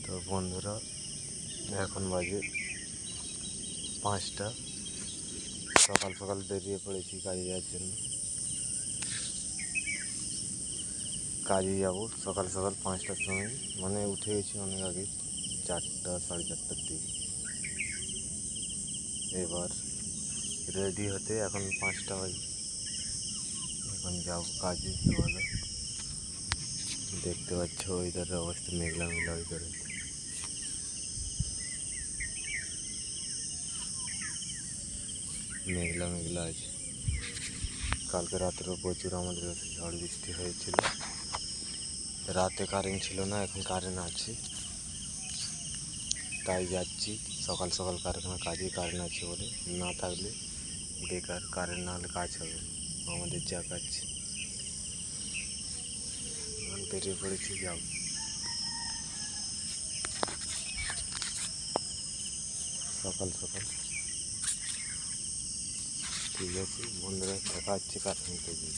তো বন্ধুরা, এখন বাজে 5টা। সকাল সকাল বেরিয়ে পড়েছি কাজে যাওয়ার জন্য। কাজে যাব সকাল সকাল 5টার সময়, মানে উঠে গেছি অনেক আগে, 4টা 4:30টার দিকে। এবার রেডি হতে এখন 5টা বাজে। এখন যাব কাজে। বলো, দেখতে পাচ্ছ ওয়েদারের অবস্থা, মেঘলা মেঘলা ওয়েদার আছে। মেঘলা মেঘলা আছে। কালকে রাতেরও প্রচুর আমাদের কাছে ঝড় বৃষ্টি হয়েছিল। রাতে কারেন্ট ছিল না, এখন কারেন্ট আছে, তাই যাচ্ছি সকাল সকাল কাজে। কারেন্ট আছে বলে, না থাকলে বেকার, কারেন্ট না হলে কাজ হবে না, আমাদের যা কাজ। এখন বেরিয়ে পড়েছি, যাব সকাল সকাল। ঠিক আছে বন্ধুরা, দেখা হচ্ছে কারখানাতে গিয়ে।